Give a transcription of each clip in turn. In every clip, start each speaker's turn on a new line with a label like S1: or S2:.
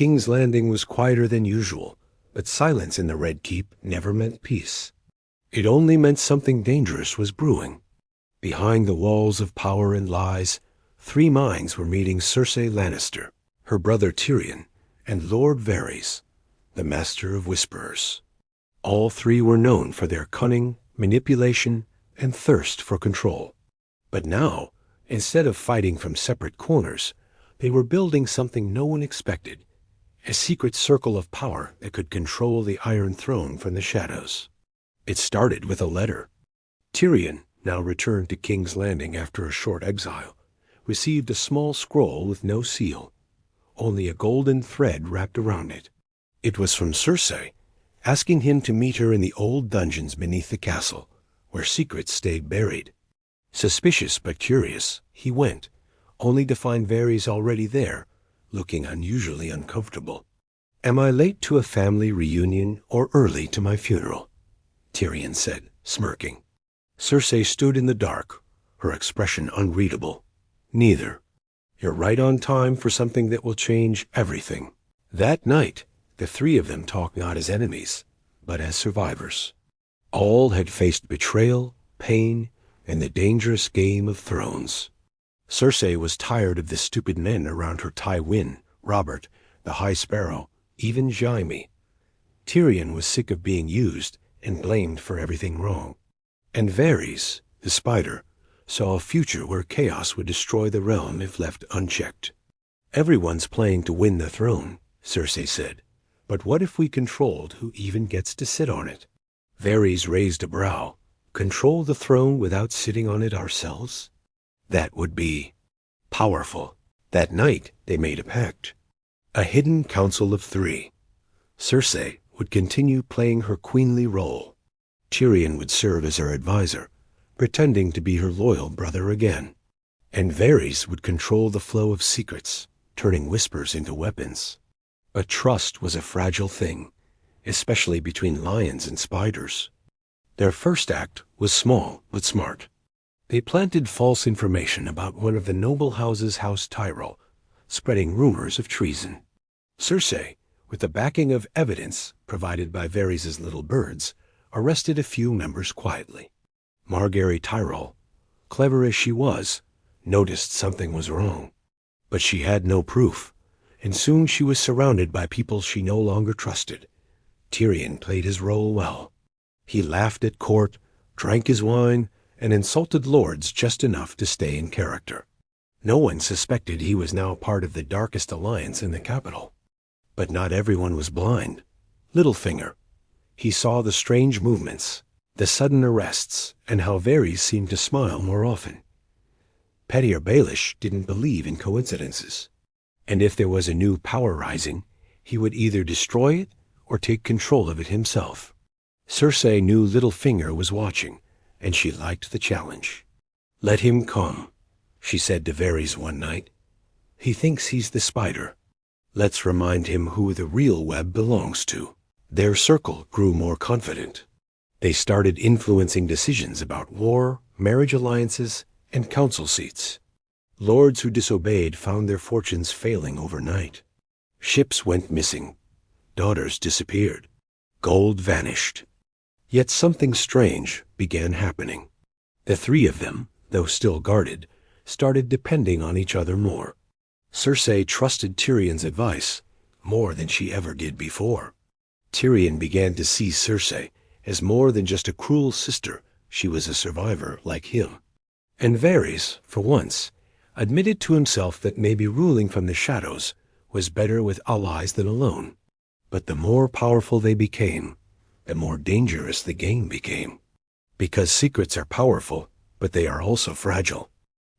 S1: King's Landing was quieter than usual, but silence in the Red Keep never meant peace. It only meant something dangerous was brewing. Behind the walls of power and lies, three minds were meeting: Cersei Lannister, her brother Tyrion, and Lord Varys, the master of whisperers. All three were known for their cunning, manipulation, and thirst for control. But now, instead of fighting from separate corners, they were building something no one expected: a secret circle of power that could control the Iron Throne from the shadows. It started with a letter. Tyrion, now returned to King's Landing after a short exile, received a small scroll with no seal, only a golden thread wrapped around it. It was from Cersei, asking him to meet her in the old dungeons beneath the castle, where secrets stayed buried. Suspicious but curious, he went, only to find Varys already there, looking unusually uncomfortable. "Am I late to a family reunion or early to my funeral?" Tyrion said, smirking. Cersei stood in the dark, her expression unreadable. "Neither. You're right on time for something that will change everything." That night, the three of them talked not as enemies, but as survivors. All had faced betrayal, pain, and the dangerous game of thrones. Cersei was tired of the stupid men around her: Tywin, Robert, the High Sparrow, even Jaime. Tyrion was sick of being used and blamed for everything wrong. And Varys, the Spider, saw a future where chaos would destroy the realm if left unchecked. "Everyone's playing to win the throne," Cersei said. "But what if we controlled who even gets to sit on it?" Varys raised a brow. "Control the throne without sitting on it ourselves? That would be powerful." That night they made a pact. A hidden council of three. Cersei would continue playing her queenly role. Tyrion would serve as her advisor, pretending to be her loyal brother again. And Varys would control the flow of secrets, turning whispers into weapons. But trust was a fragile thing, especially between lions and spiders. Their first act was small but smart. They planted false information about one of the noble houses, House Tyrell, spreading rumors of treason. Cersei, with the backing of evidence provided by Varys' little birds, arrested a few members quietly. Margaery Tyrell, clever as she was, noticed something was wrong. But she had no proof, and soon she was surrounded by people she no longer trusted. Tyrion played his role well. He laughed at court, drank his wine, and insulted lords just enough to stay in character. No one suspected he was now part of the darkest alliance in the capital. But not everyone was blind. Littlefinger. He saw the strange movements, the sudden arrests, and how Varys seemed to smile more often. Pettier Baelish didn't believe in coincidences. And if there was a new power rising, he would either destroy it or take control of it himself. Cersei knew Littlefinger was watching, and she liked the challenge. "Let him come," she said to Varys one night. "He thinks he's the spider. Let's remind him who the real web belongs to." Their circle grew more confident. They started influencing decisions about war, marriage alliances, and council seats. Lords who disobeyed found their fortunes failing overnight. Ships went missing. Daughters disappeared. Gold vanished. Yet something strange began happening. The three of them, though still guarded, started depending on each other more. Cersei trusted Tyrion's advice more than she ever did before. Tyrion began to see Cersei as more than just a cruel sister. She was a survivor like him. And Varys, for once, admitted to himself that maybe ruling from the shadows was better with allies than alone. But the more powerful they became, the more dangerous the game became. Because secrets are powerful, but they are also fragile.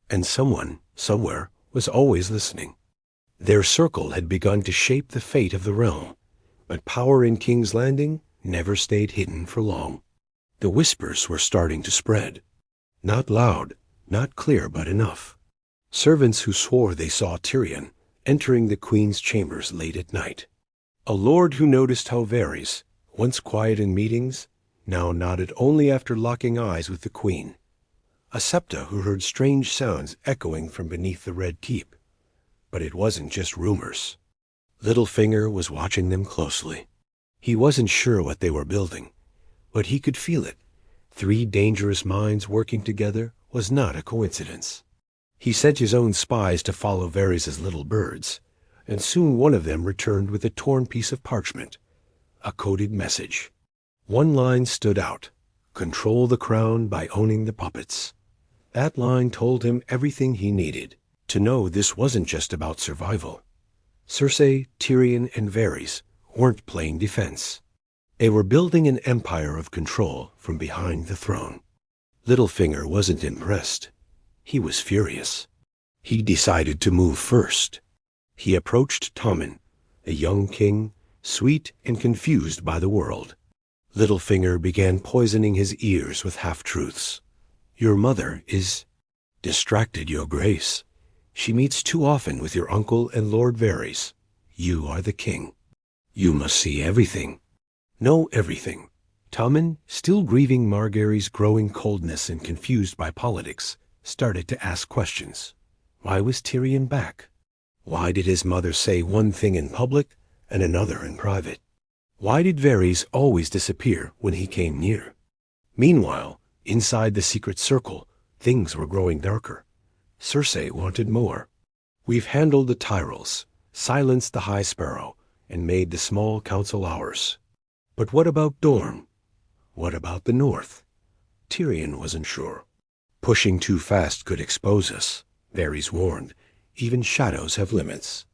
S1: And someone, somewhere, was always listening. Their circle had begun to shape the fate of the realm, but power in King's Landing never stayed hidden for long. The whispers were starting to spread. Not loud, not clear, but enough. Servants who swore they saw Tyrion entering the queen's chambers late at night. A lord who noticed how Varys, once quiet in meetings, now nodded only after locking eyes with the queen. A septa who heard strange sounds echoing from beneath the Red Keep. But it wasn't just rumors. Littlefinger was watching them closely. He wasn't sure what they were building, but he could feel it. 3 dangerous minds working together was not a coincidence. He sent his own spies to follow Varys' little birds, and soon one of them returned with a torn piece of parchment, a coded message. One line stood out: "Control the crown by owning the puppets." That line told him everything he needed to know this wasn't just about survival. Cersei, Tyrion, and Varys weren't playing defense. They were building an empire of control from behind the throne. Littlefinger wasn't impressed. He was furious. He decided to move first. He approached Tommen, a young king, sweet and confused by the world. Littlefinger began poisoning his ears with half-truths. "Your mother is distracted, Your Grace. She meets too often with your uncle and Lord Varys. You are the king. You must see everything, know everything." Tommen, still grieving Margaery's growing coldness and confused by politics, started to ask questions. Why was Tyrion back? Why did his mother say one thing in public and another in private? Why did Varys always disappear when he came near? Meanwhile, inside the secret circle, things were growing darker. Cersei wanted more. "We've handled the Tyrells, silenced the High Sparrow, and made the small council ours. But what about Dorne? What about the North?" Tyrion wasn't sure. "Pushing too fast could expose us," Varys warned. "Even shadows have limits.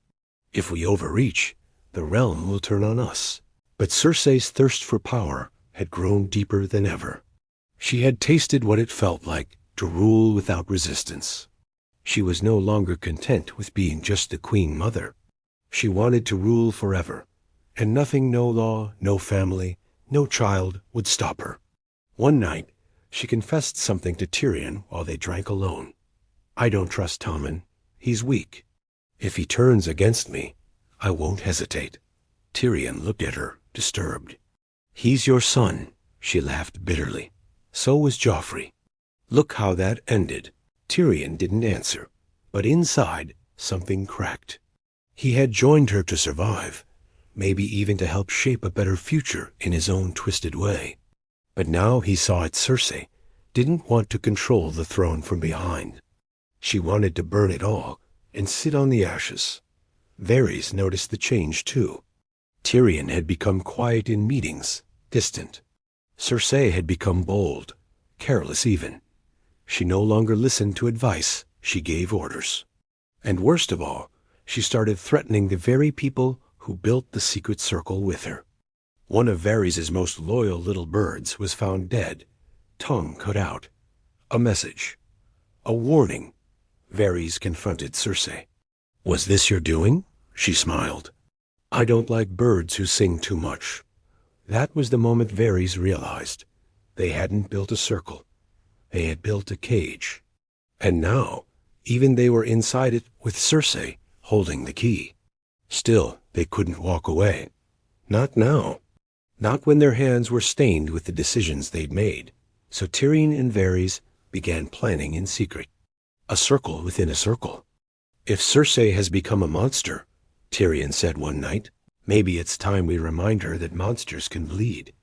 S1: If we overreach, the realm will turn on us." But Cersei's thirst for power had grown deeper than ever. She had tasted what it felt like to rule without resistance. She was no longer content with being just the queen mother. She wanted to rule forever, and nothing, no law, no family, no child would stop her. One night, she confessed something to Tyrion while they drank alone. "I don't trust Tommen. He's weak. If he turns against me, I won't hesitate." Tyrion looked at her, disturbed. "He's your son," she laughed bitterly. "So was Joffrey. Look how that ended." Tyrion didn't answer, but inside, something cracked. He had joined her to survive, maybe even to help shape a better future in his own twisted way. But now he saw it. Cersei didn't want to control the throne from behind. She wanted to burn it all and sit on the ashes. Varys noticed the change too. Tyrion had become quiet in meetings, distant. Cersei had become bold, careless even. She no longer listened to advice, she gave orders. And worst of all, she started threatening the very people who built the secret circle with her. One of Varys' most loyal little birds was found dead, tongue cut out. A message. A warning. Varys confronted Cersei. "Was this your doing?" She smiled. "I don't like birds who sing too much." That was the moment Varys realized. They hadn't built a circle. They had built a cage. And now, even they were inside it with Cersei holding the key. Still, they couldn't walk away. Not now. Not when their hands were stained with the decisions they'd made. So Tyrion and Varys began planning in secret. A circle within a circle. "If Cersei has become a monster," Tyrion said one night, "maybe it's time we remind her that monsters can bleed."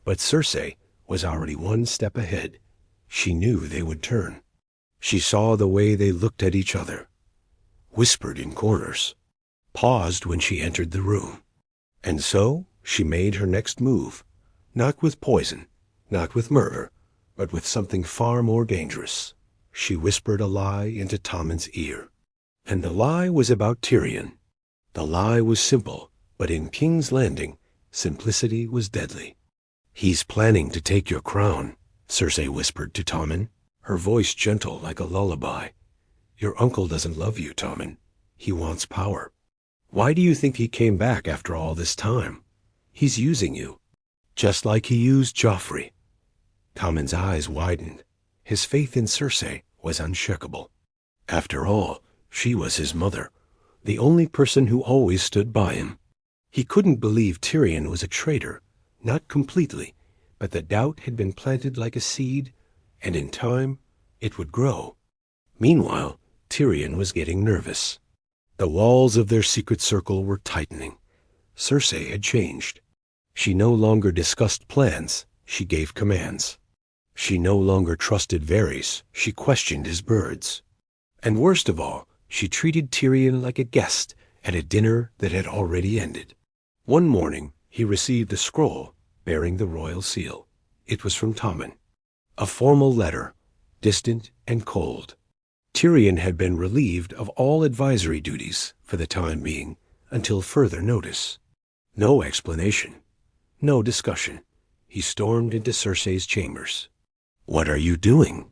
S1: But Cersei was already one step ahead. She knew they would turn. She saw the way they looked at each other, whispered in corners, paused when she entered the room. And so she made her next move, not with poison, not with murder, but with something far more dangerous. She whispered a lie into Tommen's ear. And the lie was about Tyrion. The lie was simple, but in King's Landing, simplicity was deadly. "He's planning to take your crown," Cersei whispered to Tommen, her voice gentle like a lullaby. "Your uncle doesn't love you, Tommen. He wants power. Why do you think he came back after all this time? He's using you, just like he used Joffrey." Tommen's eyes widened. His faith in Cersei was unshakable. After all, she was his mother, the only person who always stood by him. He couldn't believe Tyrion was a traitor, not completely, but the doubt had been planted like a seed, and in time it would grow. Meanwhile, Tyrion was getting nervous. The walls of their secret circle were tightening. Cersei had changed. She no longer discussed plans, she gave commands. She no longer trusted Varys, she questioned his birds. And worst of all, she treated Tyrion like a guest at a dinner that had already ended. One morning, he received a scroll bearing the royal seal. It was from Tommen. A formal letter, distant and cold. Tyrion had been relieved of all advisory duties for the time being until further notice. No explanation. No discussion. He stormed into Cersei's chambers. "What are you doing?"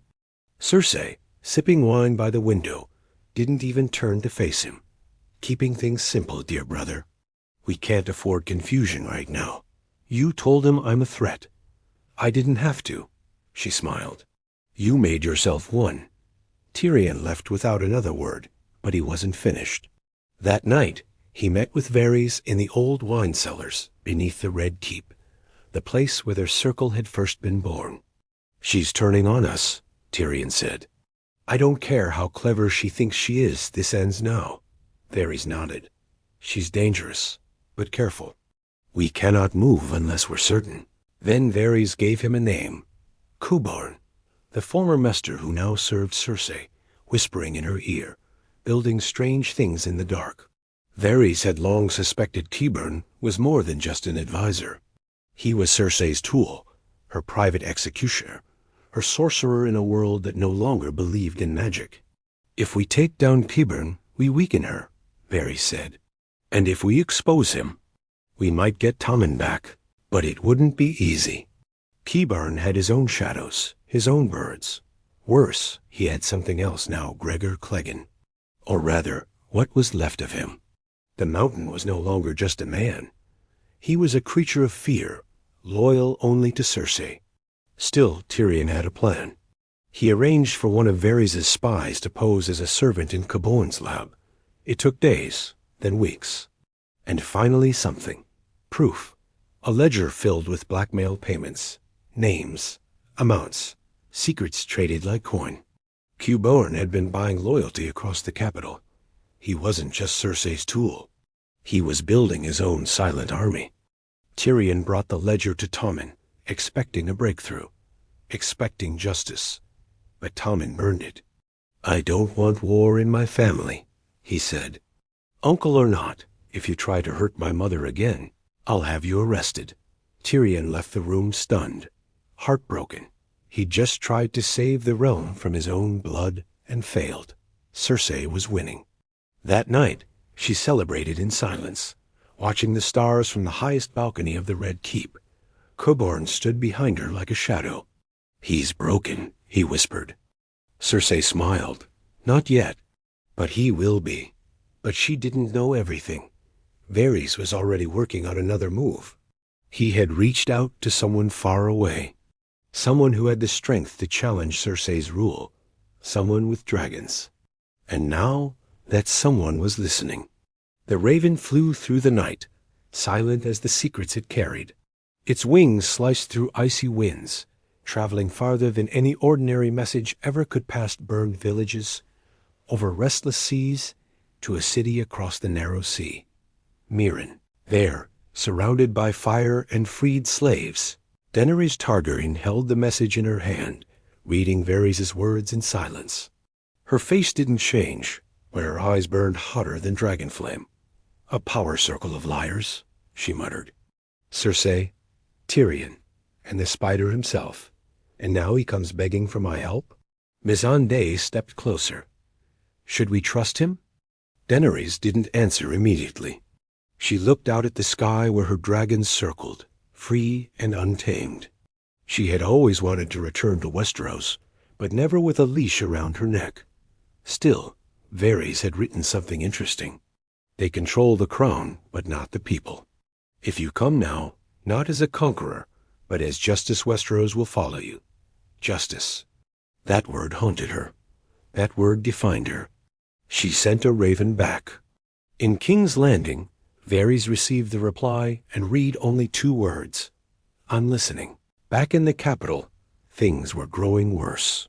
S1: Cersei, sipping wine by the window, didn't even turn to face him. "Keeping things simple, dear brother. We can't afford confusion right now. You told him I'm a threat. I didn't have to." She smiled. "You made yourself one." Tyrion left without another word, but he wasn't finished. That night, he met with Varys in the old wine cellars beneath the Red Keep, the place where their circle had first been born. "She's turning on us," Tyrion said. "I don't care how clever she thinks she is, this ends now." Varys nodded. "She's dangerous, but careful. We cannot move unless we're certain." Then Varys gave him a name, Qyburn, the former maester who now served Cersei, whispering in her ear, building strange things in the dark. Varys had long suspected Qyburn was more than just an advisor. He was Cersei's tool, her private executioner, her sorcerer in a world that no longer believed in magic. "If we take down Qyburn, we weaken her," Varys said. "And if we expose him, we might get Tommen back, but it wouldn't be easy." Qyburn had his own shadows, his own birds. Worse, he had something else now, Gregor Clegane. Or rather, what was left of him. The Mountain was no longer just a man. He was a creature of fear, loyal only to Cersei. Still, Tyrion had a plan. He arranged for one of Varys' spies to pose as a servant in Qyburn's lab. It took days, then weeks. And finally something. Proof. A ledger filled with blackmail payments. Names. Amounts. Secrets traded like coin. Qyburn had been buying loyalty across the capital. He wasn't just Cersei's tool. He was building his own silent army. Tyrion brought the ledger to Tommen, expecting a breakthrough, expecting justice. But Tommen burned it. "I don't want war in my family," he said. "Uncle or not, if you try to hurt my mother again, I'll have you arrested." Tyrion left the room stunned, heartbroken. He'd just tried to save the realm from his own blood and failed. Cersei was winning. That night, she celebrated in silence, watching the stars from the highest balcony of the Red Keep. Qyburn stood behind her like a shadow. "He's broken," he whispered. Cersei smiled. "Not yet, but he will be." But she didn't know everything. Varys was already working on another move. He had reached out to someone far away, someone who had the strength to challenge Cersei's rule, someone with dragons. And now that someone was listening. The raven flew through the night, silent as the secrets it carried. Its wings sliced through icy winds, traveling farther than any ordinary message ever could past burned villages, over restless seas, to a city across the narrow sea. Meereen. There, surrounded by fire and freed slaves, Daenerys Targaryen held the message in her hand, reading Varys' words in silence. Her face didn't change, but her eyes burned hotter than dragon flame. "A power circle of liars," she muttered. "Cersei, Tyrion, and the spider himself. And now he comes begging for my help?" Missandei stepped closer. "Should we trust him?" Daenerys didn't answer immediately. She looked out at the sky where her dragons circled, free and untamed. She had always wanted to return to Westeros, but never with a leash around her neck. Still, Varys had written something interesting. They control the crown, but not the people. If you come now, not as a conqueror, but as Justice Westeros will follow you. Justice. That word haunted her. That word defined her. She sent a raven back. In King's Landing, Varys received the reply and read only 2 words. "I'm listening." Back in the capital, things were growing worse.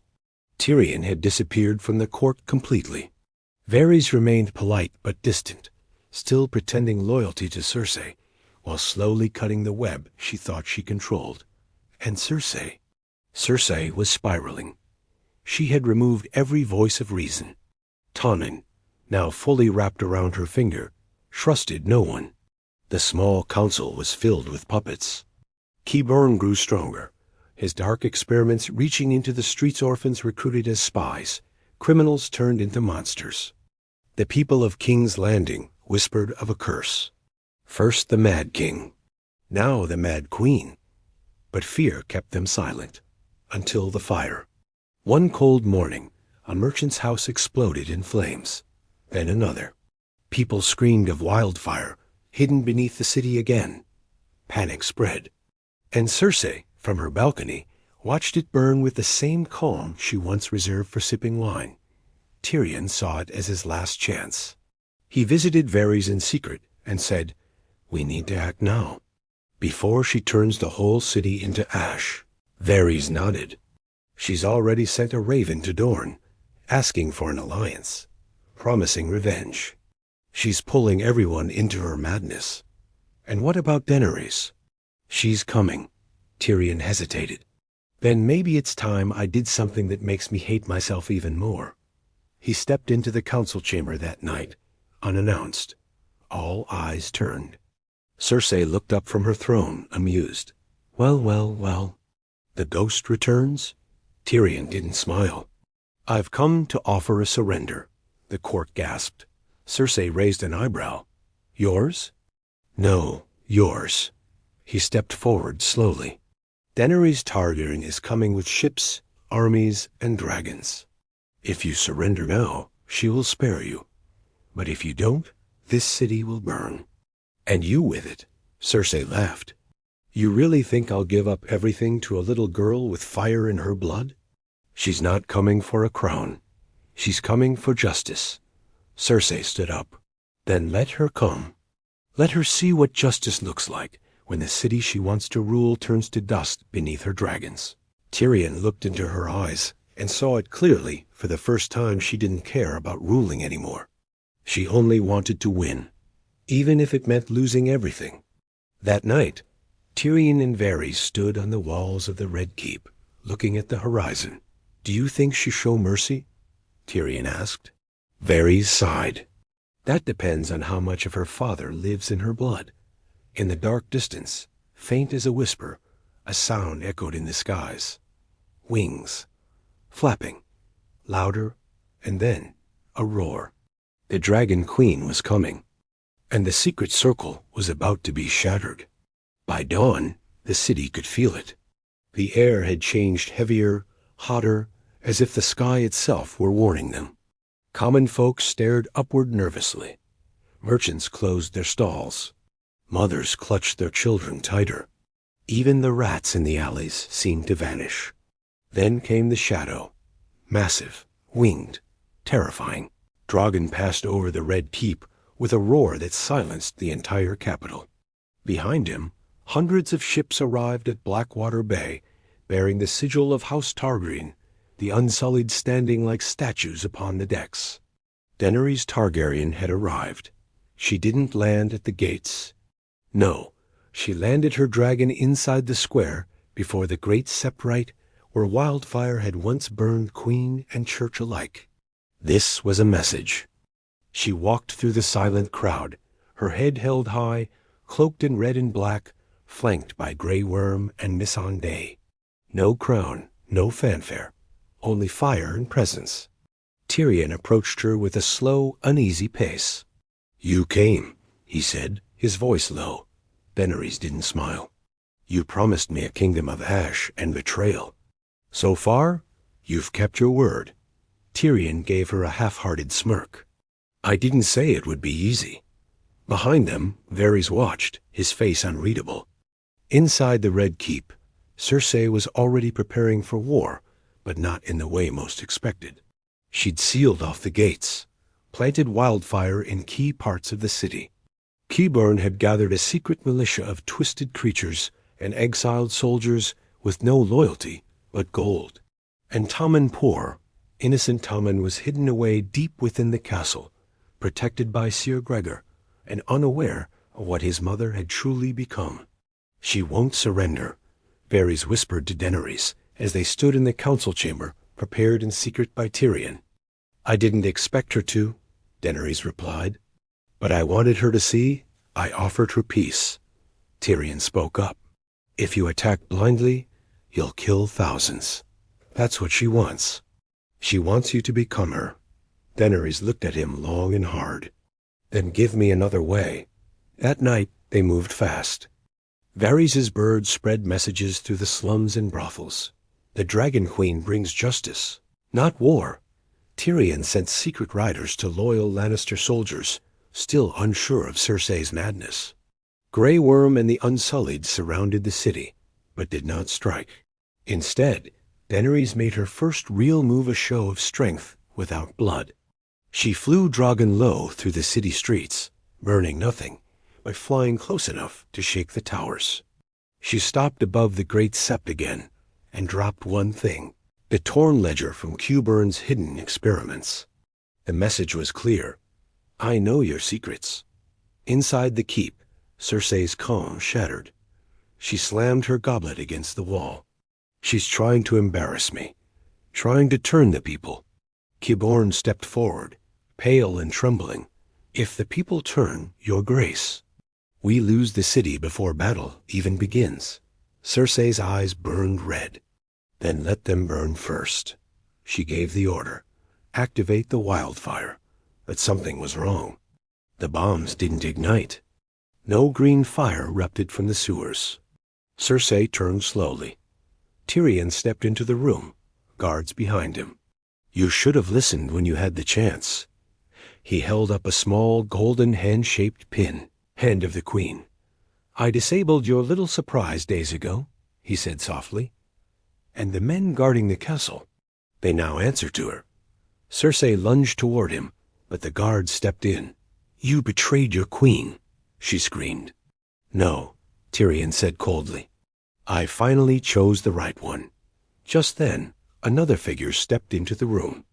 S1: Tyrion had disappeared from the court completely. Varys remained polite but distant, still pretending loyalty to Cersei, while slowly cutting the web she thought she controlled. And Cersei? Cersei was spiraling. She had removed every voice of reason. Tonnin, now fully wrapped around her finger, trusted no one. The small council was filled with puppets. Qyburn grew stronger, his dark experiments reaching into the streets orphans recruited as spies, criminals turned into monsters. The people of King's Landing whispered of a curse. First the Mad King, now the Mad Queen. But fear kept them silent, until the fire. One cold morning, a merchant's house exploded in flames. Then another. People screamed of wildfire, hidden beneath the city again. Panic spread. And Cersei, from her balcony, watched it burn with the same calm she once reserved for sipping wine. Tyrion saw it as his last chance. He visited Varys in secret and said, "We need to act now, before she turns the whole city into ash." Varys nodded. "She's already sent a raven to Dorne, asking for an alliance, promising revenge. She's pulling everyone into her madness." "And what about Daenerys?" "She's coming." Tyrion hesitated. "Then maybe it's time I did something that makes me hate myself even more." He stepped into the council chamber that night, unannounced. All eyes turned. Cersei looked up from her throne, amused. "Well, well, well. The ghost returns?" Tyrion didn't smile. "I've come to offer a surrender," the court gasped. Cersei raised an eyebrow. "Yours?" "No, yours." He stepped forward slowly. "Daenerys Targaryen is coming with ships, armies, and dragons. If you surrender now, she will spare you. But if you don't, this city will burn. And you with it." Cersei laughed. "You really think I'll give up everything to a little girl with fire in her blood? She's not coming for a crown. She's coming for justice." Cersei stood up. "Then let her come. Let her see what justice looks like when the city she wants to rule turns to dust beneath her dragons." Tyrion looked into her eyes and saw it clearly. For the first time, she didn't care about ruling anymore. She only wanted to win, even if it meant losing everything. That night, Tyrion and Varys stood on the walls of the Red Keep, looking at the horizon. "Do you think she'll show mercy?" Tyrion asked. Varys sighed. "That depends on how much of her father lives in her blood." In the dark distance, faint as a whisper, a sound echoed in the skies. Wings. Flapping. Louder, and then a roar. The Dragon Queen was coming, and the secret circle was about to be shattered. By dawn, the city could feel it. The air had changed heavier, hotter, as if the sky itself were warning them. Common folk stared upward nervously. Merchants closed their stalls. Mothers clutched their children tighter. Even the rats in the alleys seemed to vanish. Then came the shadow, massive, winged, terrifying. Drogon passed over the Red Keep with a roar that silenced the entire capital. Behind him, hundreds of ships arrived at Blackwater Bay, bearing the sigil of House Targaryen, the Unsullied standing like statues upon the decks. Daenerys Targaryen had arrived. She didn't land at the gates. No, she landed her dragon inside the square before the great seprite where wildfire had once burned queen and church alike. This was a message. She walked through the silent crowd, her head held high, cloaked in red and black, flanked by Grey Worm and Missandei. No crown, no fanfare, only fire and presence. Tyrion approached her with a slow, uneasy pace. "You came," he said, his voice low. Daenerys didn't smile. "You promised me a kingdom of ash and betrayal. So far, you've kept your word." Tyrion gave her a half-hearted smirk. "I didn't say it would be easy." Behind them, Varys watched, his face unreadable. Inside the Red Keep, Cersei was already preparing for war, but not in the way most expected. She'd sealed off the gates, planted wildfire in key parts of the city. Qyburn had gathered a secret militia of twisted creatures and exiled soldiers with no loyalty but gold. And Tommen Poor, Innocent Tommen was hidden away deep within the castle, protected by Sir Gregor, and unaware of what his mother had truly become. She won't surrender, Varys whispered to Daenerys as they stood in the council chamber, prepared in secret by Tyrion. I didn't expect her to, Daenerys replied. But I wanted her to see. I offered her peace. Tyrion spoke up. If you attack blindly, you'll kill thousands. That's what she wants. She wants you to become her. Daenerys looked at him long and hard. Then give me another way. That night they moved fast. Varys' birds spread messages through the slums and brothels. The Dragon Queen brings justice, not war. Tyrion sent secret riders to loyal Lannister soldiers, still unsure of Cersei's madness. Grey Worm and the Unsullied surrounded the city, but did not strike. Instead, Daenerys made her first real move a show of strength without blood. She flew Drogon low through the city streets, burning nothing, but flying close enough to shake the towers. She stopped above the Great Sept again, and dropped one thing, the torn ledger from Qburn's hidden experiments. The message was clear. I know your secrets. Inside the keep, Cersei's calm shattered. She slammed her goblet against the wall. She's trying to embarrass me, trying to turn the people. Qyburn stepped forward, pale and trembling. If the people turn, your grace. We lose the city before battle even begins. Cersei's eyes burned red. Then let them burn first. She gave the order. Activate the wildfire. But something was wrong. The bombs didn't ignite. No green fire erupted from the sewers. Cersei turned slowly. Tyrion stepped into the room, guards behind him. You should have listened when you had the chance. He held up a small golden hand-shaped pin, hand of the queen. I disabled your little surprise days ago, he said softly. And the men guarding the castle, they now answer to her. Cersei lunged toward him, but the guards stepped in. You betrayed your queen, she screamed. No, Tyrion said coldly. I finally chose the right one. Just then, another figure stepped into the room.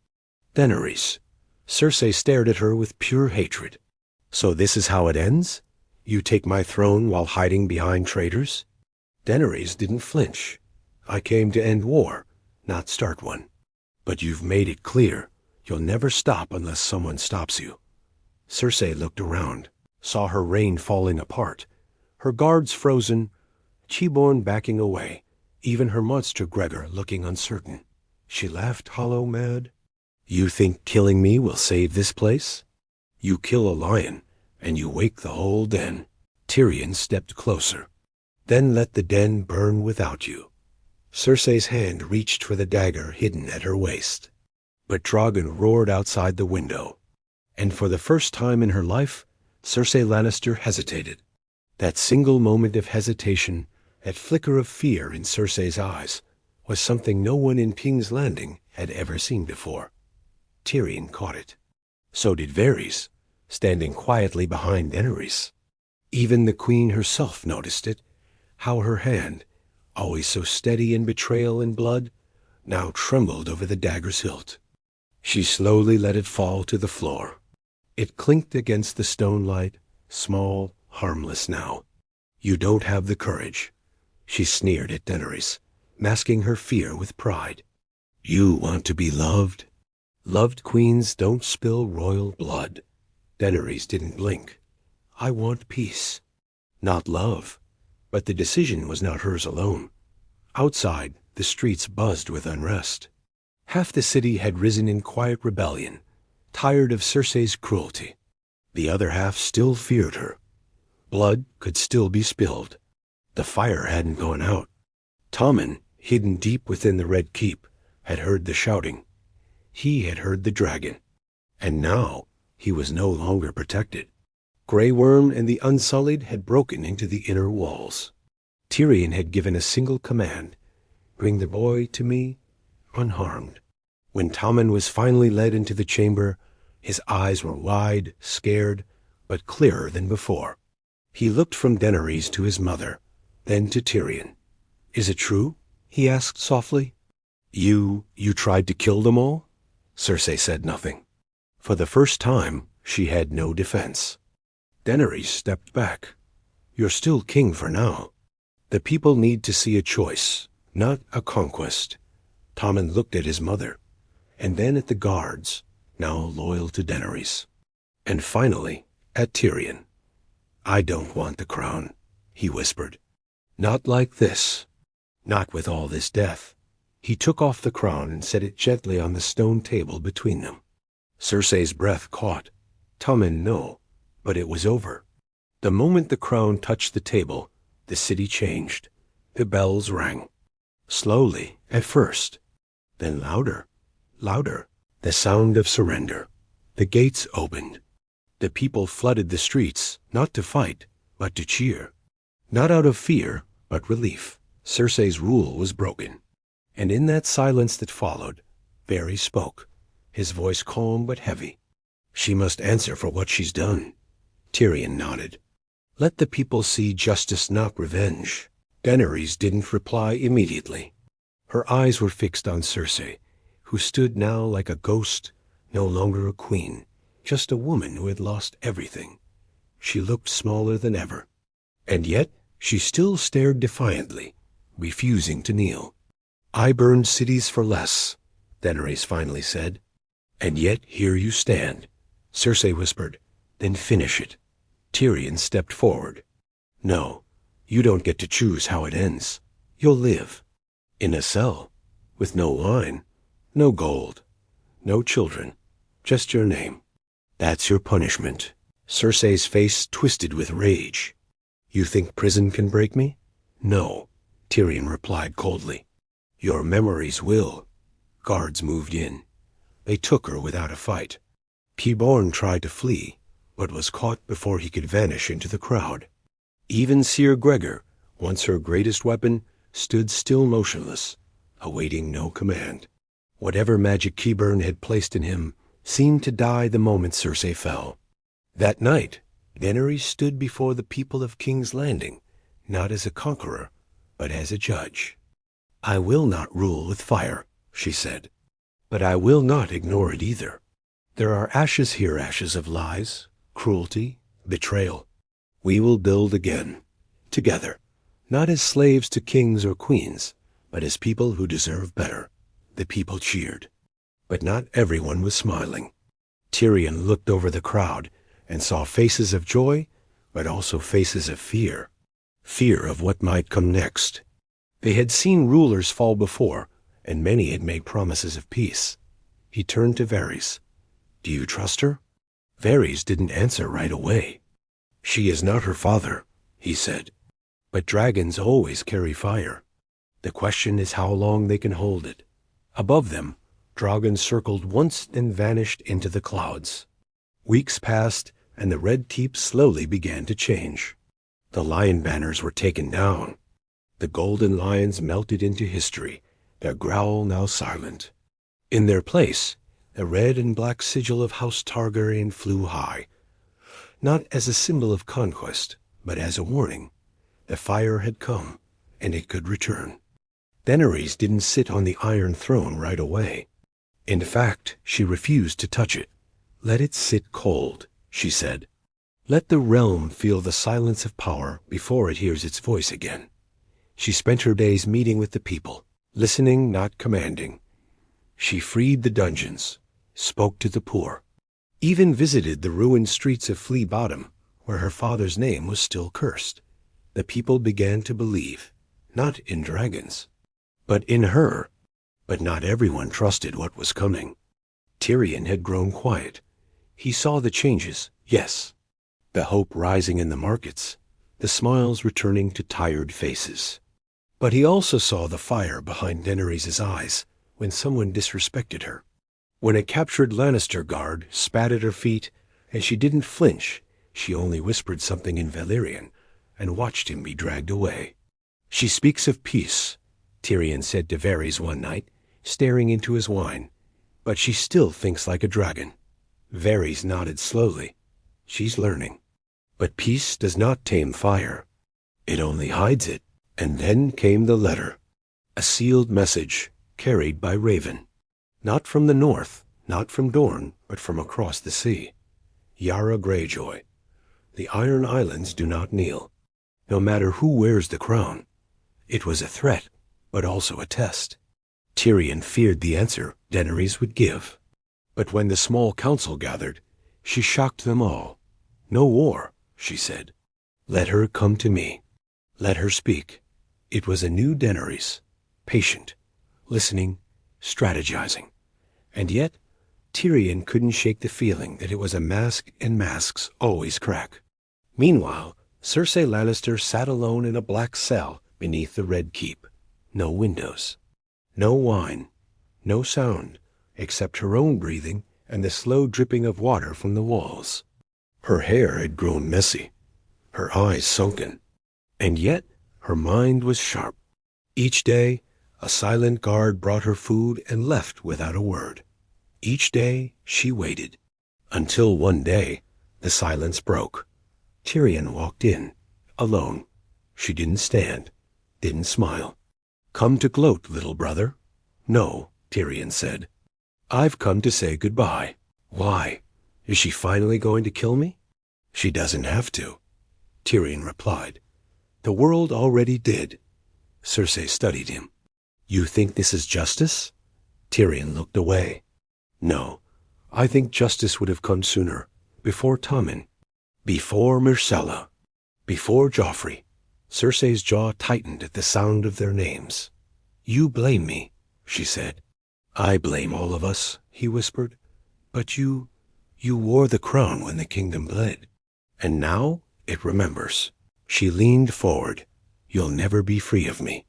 S1: Daenerys. Cersei stared at her with pure hatred. So this is how it ends? You take my throne while hiding behind traitors? Daenerys didn't flinch. I came to end war, not start one. But you've made it clear you'll never stop unless someone stops you. Cersei looked around, saw her reign falling apart, her guards frozen, Qyburn backing away, even her monster Gregor looking uncertain. She laughed hollow mad. You think killing me will save this place? You kill a lion, and you wake the whole den. Tyrion stepped closer. Then let the den burn without you. Cersei's hand reached for the dagger hidden at her waist. But Drogon roared outside the window. And for the first time in her life, Cersei Lannister hesitated. That single moment of hesitation, that flicker of fear in Cersei's eyes, was something no one in King's Landing had ever seen before. Tyrion caught it. So did Varys, standing quietly behind Daenerys. Even the queen herself noticed it, how her hand, always so steady in betrayal and blood, now trembled over the dagger's hilt. She slowly let it fall to the floor. It clinked against the stone light, small, harmless now. You don't have the courage. She sneered at Daenerys, masking her fear with pride. You want to be loved? Loved queens don't spill royal blood. Daenerys didn't blink. I want peace. Not love. But the decision was not hers alone. Outside, the streets buzzed with unrest. Half the city had risen in quiet rebellion, tired of Cersei's cruelty. The other half still feared her. Blood could still be spilled. The fire hadn't gone out. Tommen, hidden deep within the Red Keep, had heard the shouting. He had heard the dragon. And now he was no longer protected. Grey Worm and the Unsullied had broken into the inner walls. Tyrion had given a single command, bring the boy to me unharmed. When Tommen was finally led into the chamber, his eyes were wide, scared, but clearer than before. He looked from Daenerys to his mother, then to Tyrion. Is it true? He asked softly. You tried to kill them all? Cersei said nothing. For the first time, she had no defense. Daenerys stepped back. You're still king for now. The people need to see a choice, not a conquest. Tommen looked at his mother, and then at the guards, now loyal to Daenerys. And finally, at Tyrion. I don't want the crown, he whispered. Not like this. Not with all this death. He took off the crown and set it gently on the stone table between them. Cersei's breath caught. Tommen no, but it was over. The moment the crown touched the table, the city changed. The bells rang. Slowly, at first. Then louder, louder. The sound of surrender. The gates opened. The people flooded the streets, not to fight, but to cheer. Not out of fear, but relief. Cersei's rule was broken. And in that silence that followed, Varys spoke, his voice calm but heavy. She must answer for what she's done. Tyrion nodded. Let the people see justice, not revenge. Daenerys didn't reply immediately. Her eyes were fixed on Cersei, who stood now like a ghost, no longer a queen, just a woman who had lost everything. She looked smaller than ever. And yet she still stared defiantly, refusing to kneel. I burned cities for less, Daenerys finally said. And yet here you stand, Cersei whispered. Then finish it. Tyrion stepped forward. No, you don't get to choose how it ends. You'll live. In a cell, with no wine, no gold, no children, just your name. That's your punishment. Cersei's face twisted with rage. You think prison can break me? No, Tyrion replied coldly. Your memories will. Guards moved in. They took her without a fight. Qyburn tried to flee, but was caught before he could vanish into the crowd. Even Sir Gregor, once her greatest weapon, stood still motionless, awaiting no command. Whatever magic Qyburn had placed in him seemed to die the moment Cersei fell. That night, Daenerys stood before the people of King's Landing, not as a conqueror, but as a judge. I will not rule with fire, she said, but I will not ignore it either. There are ashes here, ashes of lies, cruelty, betrayal. We will build again, together, not as slaves to kings or queens, but as people who deserve better. The people cheered. But not everyone was smiling. Tyrion looked over the crowd and saw faces of joy, but also faces of fear. Fear of what might come next. They had seen rulers fall before, and many had made promises of peace. He turned to Varys. Do you trust her? Varys didn't answer right away. She is not her father, he said. But dragons always carry fire. The question is how long they can hold it. Above them, dragons circled once and vanished into the clouds. Weeks passed, and the red keep slowly began to change. The lion banners were taken down. The golden lions melted into history, their growl now silent. In their place, the red and black sigil of House Targaryen flew high, not as a symbol of conquest, but as a warning. The fire had come, and it could return. Daenerys didn't sit on the Iron Throne right away. In fact, she refused to touch it. Let it sit cold, she said. Let the realm feel the silence of power before it hears its voice again. She spent her days meeting with the people, listening, not commanding. She freed the dungeons, spoke to the poor, even visited the ruined streets of Flea Bottom, where her father's name was still cursed. The people began to believe, not in dragons, but in her. But not everyone trusted what was coming. Tyrion had grown quiet. He saw the changes, yes, the hope rising in the markets, the smiles returning to tired faces. But he also saw the fire behind Daenerys' eyes when someone disrespected her. When a captured Lannister guard spat at her feet, and she didn't flinch, she only whispered something in Valyrian and watched him be dragged away. She speaks of peace, Tyrion said to Varys one night, staring into his wine, but she still thinks like a dragon. Varys nodded slowly. She's learning. But peace does not tame fire. It only hides it. And then came the letter, a sealed message carried by Raven, not from the north, not from Dorne, but from across the sea. Yara Greyjoy. The Iron Islands do not kneel, no matter who wears the crown. It was a threat, but also a test. Tyrion feared the answer Daenerys would give. But when the small council gathered, she shocked them all. No war, she said. Let her come to me. Let her speak. It was a new Daenerys, patient, listening, strategizing. And yet, Tyrion couldn't shake the feeling that it was a mask, and masks always crack. Meanwhile, Cersei Lannister sat alone in a black cell beneath the Red Keep. No windows. No wine. No sound, except her own breathing and the slow dripping of water from the walls. Her hair had grown messy, her eyes sunken, and yet her mind was sharp. Each day, a silent guard brought her food and left without a word. Each day, she waited, until one day, the silence broke. Tyrion walked in, alone. She didn't stand, didn't smile. Come to gloat, little brother? No, Tyrion said. I've come to say goodbye. Why? Is she finally going to kill me? She doesn't have to, Tyrion replied. The world already did. Cersei studied him. You think this is justice? Tyrion looked away. No, I think justice would have come sooner, before Tommen, before Myrcella, before Joffrey. Cersei's jaw tightened at the sound of their names. You blame me, she said. I blame all of us, he whispered. But you wore the crown when the kingdom bled. And now it remembers. She leaned forward. You'll never be free of me,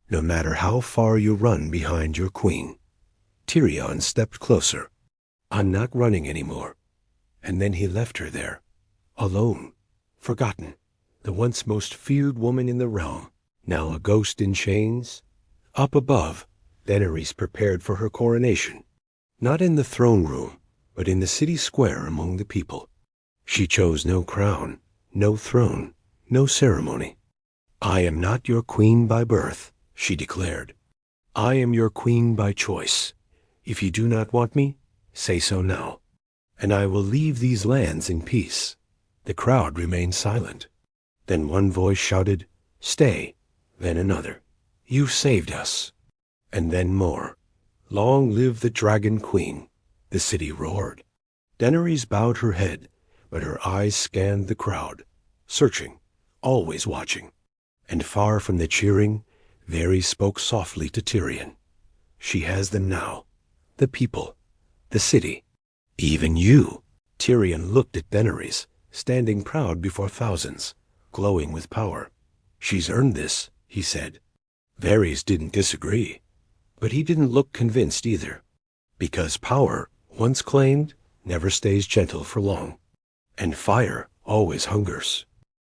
S1: no matter how far you run behind your queen. Tyrion stepped closer. I'm not running anymore. And then he left her there, alone, forgotten, the once most feared woman in the realm, now a ghost in chains. Up above, Daenerys prepared for her coronation, not in the throne room, but in the city square among the people. She chose no crown, no throne, no ceremony. I am not your queen by birth, she declared. I am your queen by choice. If you do not want me, say so now, and I will leave these lands in peace. The crowd remained silent. Then one voice shouted, Stay, then another. You saved us. And then more. Long live the Dragon Queen. The city roared. Daenerys bowed her head, but her eyes scanned the crowd, searching, always watching. And far from the cheering, Varys spoke softly to Tyrion. She has them now. The people. The city. Even you. Tyrion looked at Daenerys, standing proud before thousands, glowing with power. She's earned this, he said. Varys didn't disagree, but he didn't look convinced either, because power, once claimed, never stays gentle for long, and fire always hungers.